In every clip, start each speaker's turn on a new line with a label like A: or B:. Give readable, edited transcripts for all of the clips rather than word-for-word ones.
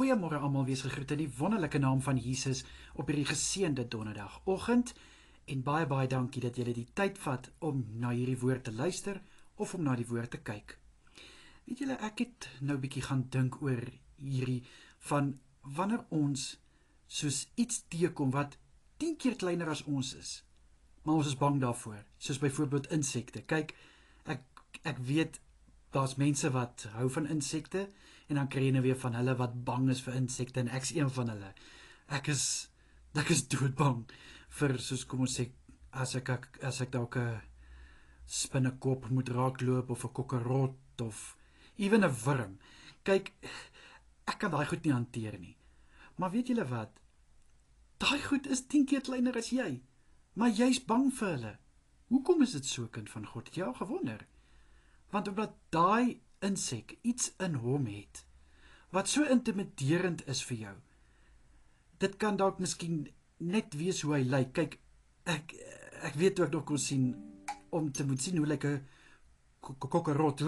A: Goeiemôre almal, wees gegroet in die wonderlike naam van Jesus op hierdie geseënde donderdagoggend. En baie dankie dat julle die tyd vat om na hierdie woord te luister of om na die woord te kyk. Weet julle, ek het nou 'n bietjie gaan dink oor hierdie van wanneer ons soos iets teekom wat 10 keer kleiner as ons is, maar ons is bang daarvoor, soos byvoorbeeld insekte. Kyk, ek weet daar's mense wat hou van insekte en dan kry jy nou weer van hulle wat bang is vir insekte en ek's een van hulle. Ek is doodbang vir, soos kom ons sê, as ek dalk 'n spinnekop moet raakloop of 'n kokkerot of ewen 'n wurm. Kyk, ek kan daai goed nie hanteer nie. Maar weet julle wat? Daai goed is 10 keer kleiner as jy, maar jy's bang vir hulle. Hoekom is dit so, kind van God? Het jy al gewonder? Want omdat daai insek iets in hom het, wat so intimiderend is vir jou. Dit kan dalk miskien net wees hoe hy lyk. Kyk, ek weet ook nog kon sien, om te moet sien hoe lyk 'n kokkerot.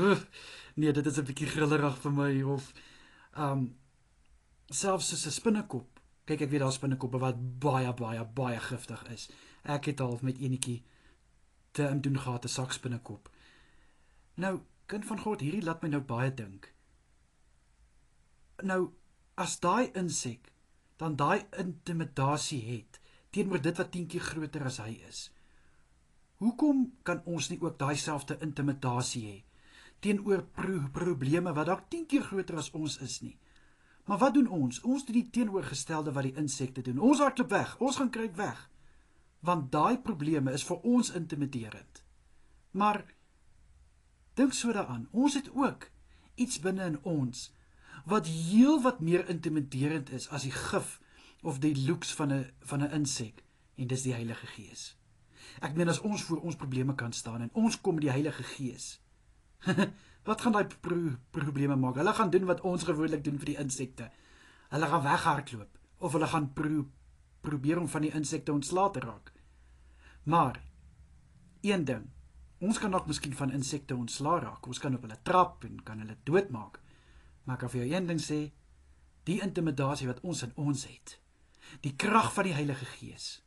A: Nee, dit is 'n bietjie grillerig vir my, of selfs soos 'n spinnekop. Kyk, ek weet daar spinnekoppe wat baie giftig is. Ek het al met enetjie te doen gehad, 'n sakspinnekop. Nou, kind van God, hierdie laat my nou baie dink. Nou, as daai insek dan daai intimidasie het teenoor dit wat 10 keer groter as hy is, hoekom kan ons nie ook daai selfde intimidasie hê teenoor probleme wat dalk 10 keer groter as ons is nie? Maar wat doen ons? Ons doen die teenoorgestelde wat die insekte doen. Ons hardloop weg, ons gaan kruip weg, want daai probleme is vir ons intimiderend. Maar dink so daaraan, ons het ook iets binne in ons wat heel wat meer intimiderend is as die gif of die looks van 'n insek, en dis die Heilige Gees. Ek meen, as ons voor ons probleme kan staan en ons kom met die Heilige Gees, wat gaan daai probleme maak? Hulle gaan doen wat ons gewoonlik doen vir die insekte. Hulle gaan weghardloop of hulle gaan probeer om van die insekte ontslae te raak. Maar een ding, ons kan ook miskien van insekte ontslae raak. Ons kan op hulle trap en kan hulle doodmaak. Maar ek kan vir jou een ding sê, die intimidasie wat ons in ons het, die krag van die Heilige Gees,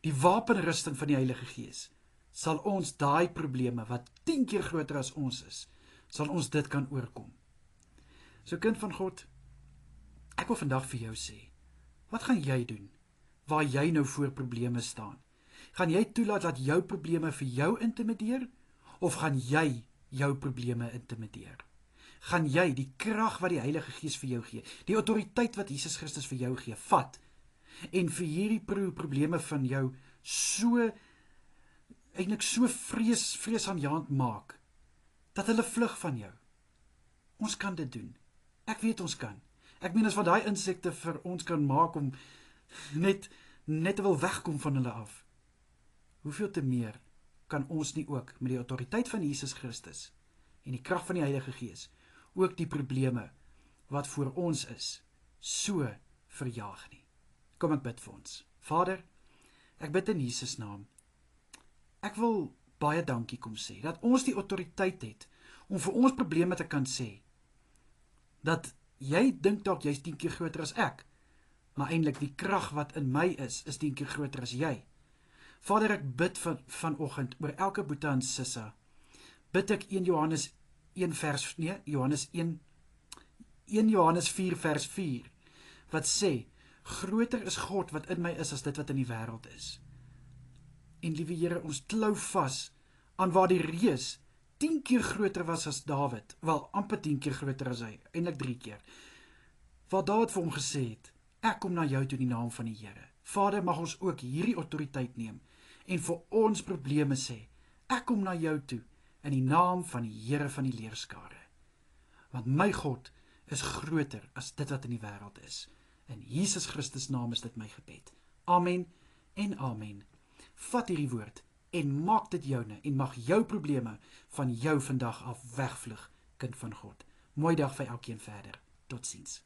A: die wapenrusting van die Heilige Gees, sal ons daai probleme wat 10 keer groter as ons is, sal ons dit kan oorkom. So, kind van God, ek wil vandag vir jou sê, wat gaan jy doen waar jy nou voor probleme staan? Gaan jy toelaat dat jou probleme vir jou intimideer, of gaan jy jou probleme intimideer? Gaan jy die krag wat die Heilige Gees vir jou gee, die autoriteit wat Jesus Christus vir jou gee, vat, en vir hierdie probleme van jou eintlik so vreesaanjaend maak, dat hulle vlug van jou? Ons kan dit doen. Ek weet ons kan. Ek meen, as wat daai insekte vir ons kan maak om net te wil wegkom van hulle af, hoeveel te meer kan ons nie ook met die autoriteit van Jesus Christus en die krag van die Heilige Gees ook die probleme wat voor ons is, so verjaag nie. Kom, ek bid vir ons. Vader, ek bid in Jesus naam. Ek wil baie dankie kom sê, dat ons die autoriteit het om vir ons probleme te kan sê, dat jy dink dalk jy's 10 keer groter as ek, maar eintlik die krag wat in my is 10 keer groter as jy. Vader, ek bid vanoggend oor elke boete en sissa. Bid ek 1 Johannes 4 vers 4, wat sê, groter is God wat in my is as dit wat in die wêreld is. En liewe Here, ons klou vas aan waar die reus 10 keer groter was as Dawid, wel amper 10 keer groter as hy, eintlik 3 keer, waar Dawid vir hom gesê het, ek kom na jou toe in die naam van die Here. Vader, mag ons ook hierdie autoriteit neem en vir ons probleme sê, ek kom na jou toe in die naam van die Here van die leerskare. Want my God is groter as dit wat in die wêreld is. In Jesus Christus naam is dit my gebed. Amen en amen. Vat hierdie woord en maak dit joune en mag jou probleme van jou vandag af wegvlug, kind van God. Mooi dag vir elkeen verder. Totsiens.